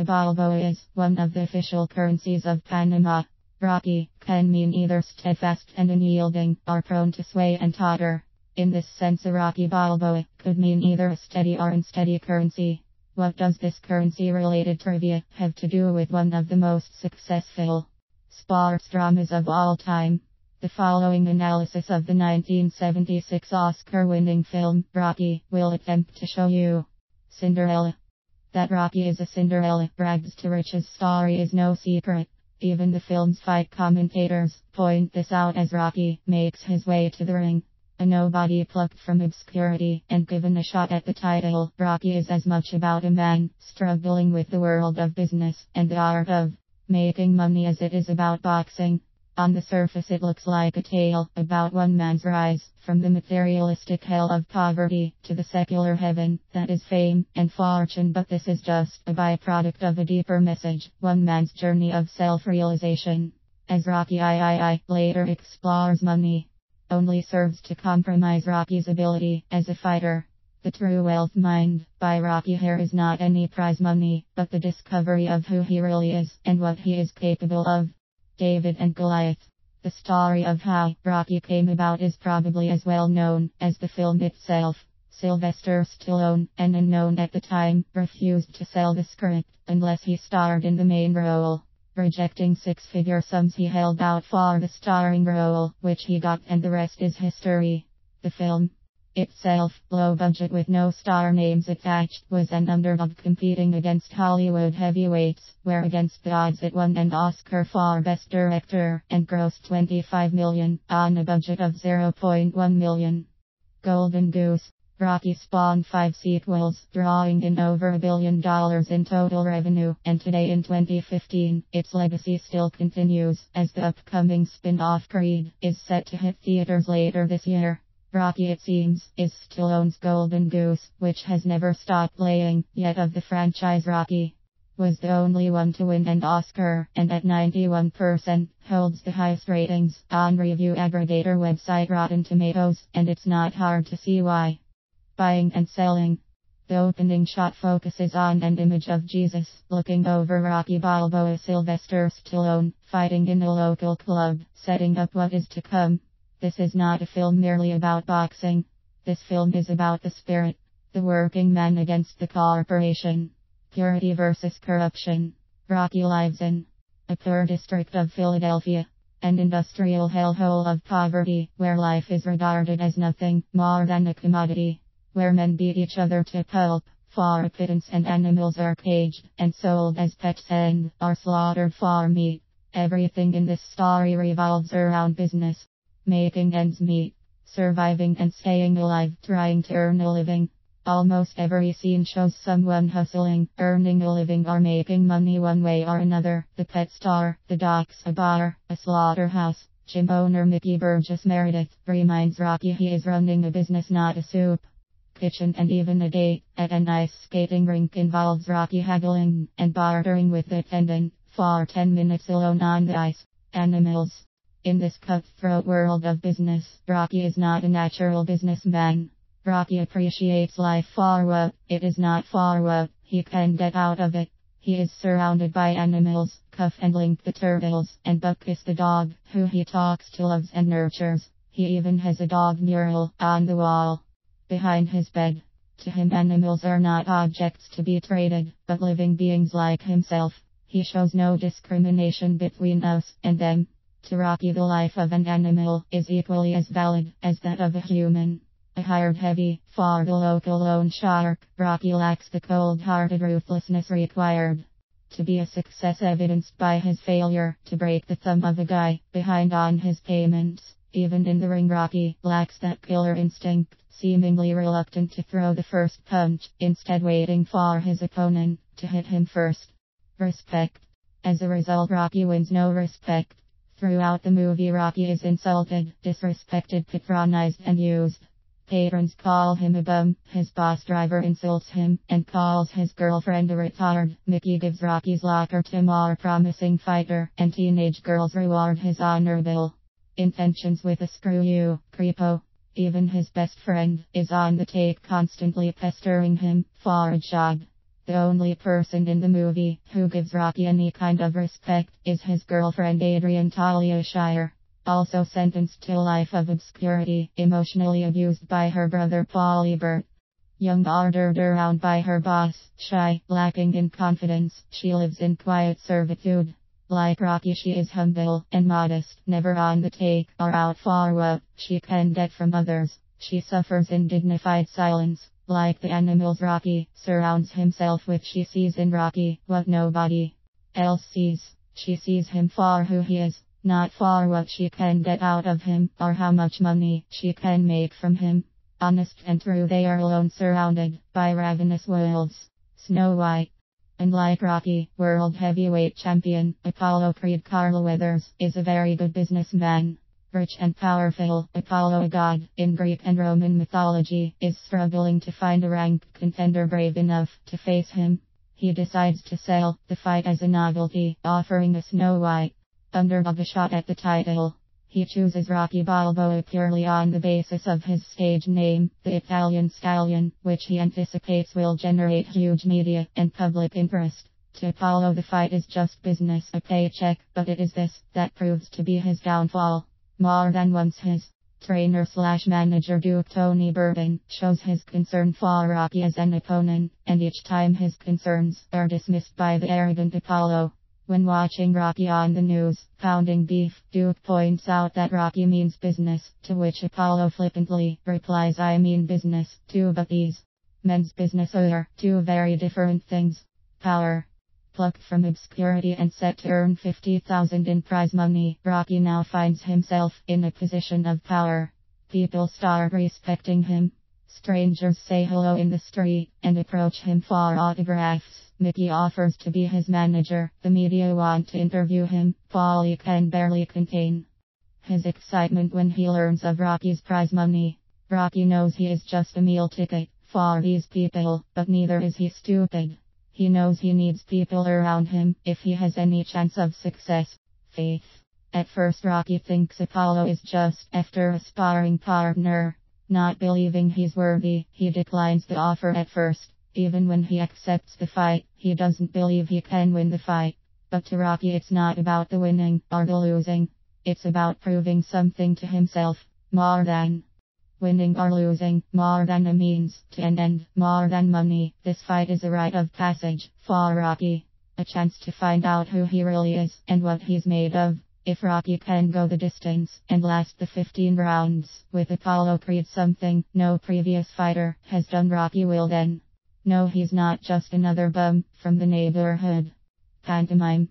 Balboa is one of the official currencies of Panama. Rocky can mean either steadfast and unyielding, or prone to sway and totter. In this sense, a Rocky Balboa could mean either a steady or unsteady currency. What does this currency-related trivia have to do with one of the most successful sports dramas of all time? The following analysis of the 1976 Oscar-winning film, Rocky, will attempt to show you Cinderella. That Rocky is a Cinderella rags to riches story is no secret. Even the film's fight commentators point this out as Rocky makes his way to the ring. A nobody plucked from obscurity and given a shot at the title, Rocky is as much about a man struggling with the world of business and the art of making money as it is about boxing. On the surface it looks like a tale about one man's rise from the materialistic hell of poverty to the secular heaven that is fame and fortune, but this is just a byproduct of a deeper message, one man's journey of self-realization. As Rocky III later explores, money only serves to compromise Rocky's ability as a fighter. The True Wealth Mind by Rocky here is not any prize money, but the discovery of who he really is and what he is capable of. David and Goliath. The story of how Rocky came about is probably as well known as the film itself. Sylvester Stallone, an unknown at the time, refused to sell the script unless he starred in the main role, rejecting six-figure sums he held out for the starring role, which he got, and the rest is history. The film itself, low budget with no star names attached, was an underdog competing against Hollywood heavyweights, where against the odds it won an Oscar for Best Director and grossed $25 million on a budget of $0.1 million. Golden Goose. Rocky spawned 5 sequels, drawing in over $1 billion in total revenue, and today in 2015, its legacy still continues, as the upcoming spin-off Creed is set to hit theaters later this year. Rocky, it seems, is Stallone's golden goose, which has never stopped laying, yet of the franchise Rocky was the only one to win an Oscar, and at 91% holds the highest ratings on review aggregator website Rotten Tomatoes, and it's not hard to see why. Buying and selling. The opening shot focuses on an image of Jesus looking over Rocky Balboa, Sylvester Stallone, fighting in a local club, setting up what is to come. This is not a film merely about boxing. This film is about the spirit, the working man against the corporation. Purity versus corruption. Rocky lives in a poor district of Philadelphia, an industrial hellhole of poverty, where life is regarded as nothing more than a commodity, where men beat each other to pulp for a pittance and animals are caged and sold as pets and are slaughtered for meat. Everything in this story revolves around business. Making ends meet, surviving and staying alive, trying to earn a living. Almost every scene shows someone hustling, earning a living or making money one way or another. The pet store, the docks, a bar, a slaughterhouse. Gym owner Mickey Burgess Meredith reminds Rocky he is running a business, not a soup kitchen, and even a date at an ice skating rink involves Rocky haggling and bartering with the attendant for 10 minutes alone on the ice. Animals. In this cutthroat world of business, Rocky is not a natural businessman. Rocky appreciates life for what it is, not for what he can get out of it. He is surrounded by animals, Cuff and Link the turtles, and Buckus the dog, who he talks to, loves and nurtures. He even has a dog mural on the wall behind his bed. To him, animals are not objects to be traded, but living beings like himself. He shows no discrimination between us and them. To Rocky, the life of an animal is equally as valid as that of a human. A hired heavy for the local loan shark, Rocky lacks the cold-hearted ruthlessness required to be a success, evidenced by his failure to break the thumb of a guy behind on his payments. Even in the ring, Rocky lacks that killer instinct, seemingly reluctant to throw the first punch, instead waiting for his opponent to hit him first. Respect. As a result, Rocky wins no respect. Throughout the movie, Rocky is insulted, disrespected, patronized, and used. Patrons call him a bum, his boss driver insults him, and calls his girlfriend a retard. Mickey gives Rocky's locker to a more promising fighter, and teenage girls reward his honorable intentions with a screw you, creepo. Even his best friend is on the take, constantly pestering him for a job. The only person in the movie who gives Rocky any kind of respect is his girlfriend Adrian Talia Shire, also sentenced to a life of obscurity, emotionally abused by her brother Paul Ebert. Young, ordered around by her boss, shy, lacking in confidence, she lives in quiet servitude. Like Rocky, she is humble and modest, never on the take or out for what she can get from others. She suffers in dignified silence. Like the animals, Rocky surrounds himself with she sees in Rocky what nobody else sees. She sees him for who he is, not for what she can get out of him or how much money she can make from him. Honest and true, they are alone, surrounded by ravenous wolves. Snow White. Unlike Rocky, world heavyweight champion Apollo Creed, Carl Weathers is a very good businessman. Rich and powerful, Apollo, a god in Greek and Roman mythology, is struggling to find a ranked contender brave enough to face him. He decides to sell the fight as a novelty, offering a Snow White underdog a shot at the title. He chooses Rocky Balboa purely on the basis of his stage name, the Italian Stallion, which he anticipates will generate huge media and public interest. To Apollo, the fight is just business, a paycheck, but it is this that proves to be his downfall. More than once his trainer/manager Duke Tony Bourbon shows his concern for Rocky as an opponent, and each time his concerns are dismissed by the arrogant Apollo. When watching Rocky on the news, pounding beef, Duke points out that Rocky means business, to which Apollo flippantly replies, I mean business too, but these men's business are two very different things. Power. Plucked from obscurity and set to earn $50,000 in prize money, Rocky now finds himself in a position of power. People start respecting him. Strangers say hello in the street and approach him for autographs. Mickey offers to be his manager. The media want to interview him. Paulie can barely contain his excitement when he learns of Rocky's prize money. Rocky knows he is just a meal ticket for these people, but neither is he stupid. He knows he needs people around him if he has any chance of success. Faith. At first, Rocky thinks Apollo is just after a sparring partner. Not believing he's worthy, he declines the offer at first. Even when he accepts the fight, he doesn't believe he can win the fight. But to Rocky, it's not about the winning or the losing. It's about proving something to himself. More than winning or losing, more than a means to an end, more than money. This fight is a rite of passage for Rocky. A chance to find out who he really is and what he's made of. If Rocky can go the distance and last the 15 rounds with Apollo Creed, something no previous fighter has done, Rocky will then. No, he's not just another bum from the neighborhood. Pantomime.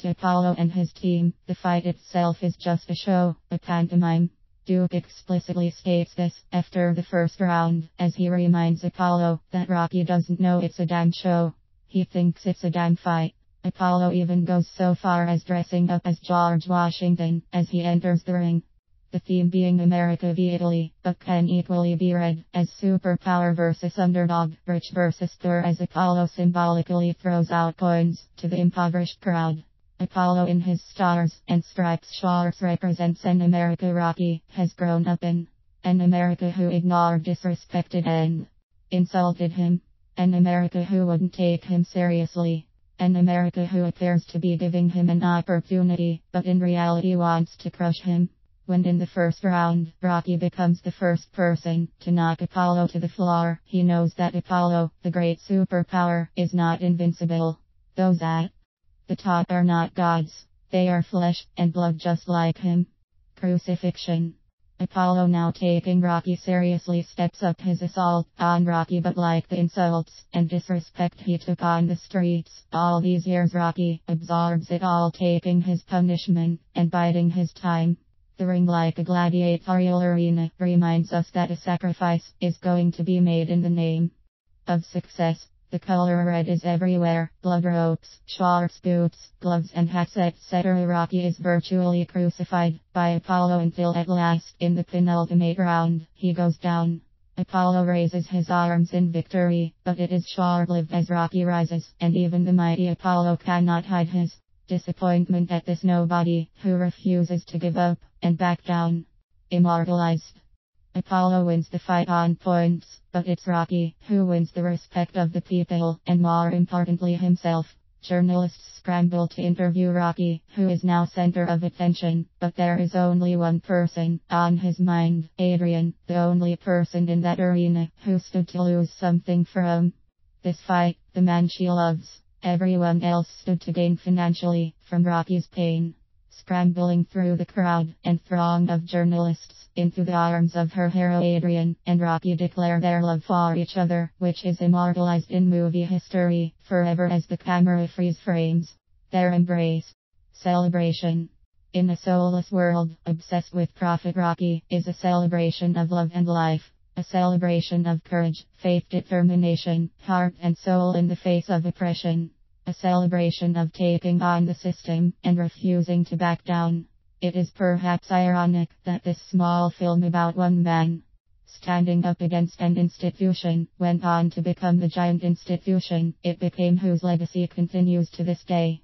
To Apollo and his team, the fight itself is just a show, a pantomime. Duke explicitly states this after the first round, as he reminds Apollo that Rocky doesn't know it's a damn show. He thinks it's a damn fight. Apollo even goes so far as dressing up as George Washington as he enters the ring. The theme being America v Italy, but can equally be read as superpower versus underdog, rich versus poor, as Apollo symbolically throws out coins to the impoverished crowd. Apollo in his stars and stripes shorts represents an America Rocky has grown up in. An America who ignored, disrespected and insulted him. An America who wouldn't take him seriously. An America who appears to be giving him an opportunity, but in reality wants to crush him. When in the first round, Rocky becomes the first person to knock Apollo to the floor, he knows that Apollo, the great superpower, is not invincible. Those at the top are not gods. They are flesh and blood just like him. Crucifixion. Apollo, now taking Rocky seriously, steps up his assault on Rocky, but like the insults and disrespect he took on the streets all these years, Rocky absorbs it all, taking his punishment and biding his time. The ring, like a gladiatorial arena, reminds us that a sacrifice is going to be made in the name of success. The color red is everywhere. Blood ropes, shorts, boots, gloves and hats, etc. Rocky is virtually crucified by Apollo until at last, in the penultimate round, he goes down. Apollo raises his arms in victory, but it is short-lived as Rocky rises, and even the mighty Apollo cannot hide his disappointment at this nobody who refuses to give up and back down. Immortalized. Apollo wins the fight on points, but it's Rocky who wins the respect of the people, and more importantly himself. Journalists scramble to interview Rocky, who is now center of attention, but there is only one person on his mind, Adrian, the only person in that arena who stood to lose something from this fight, the man she loves. Everyone else stood to gain financially from Rocky's pain. Scrambling through the crowd and throng of journalists into the arms of her hero Adrian and Rocky declare their love for each other, which is immortalized in movie history forever as the camera freeze frames their embrace. Celebration. In a soulless world obsessed with profit, Rocky is a celebration of love and life. A celebration of courage, faith, determination, heart and soul in the face of oppression. A celebration of taking on the system and refusing to back down. It is perhaps ironic that this small film about one man standing up against an institution went on to become the giant institution it became, whose legacy continues to this day.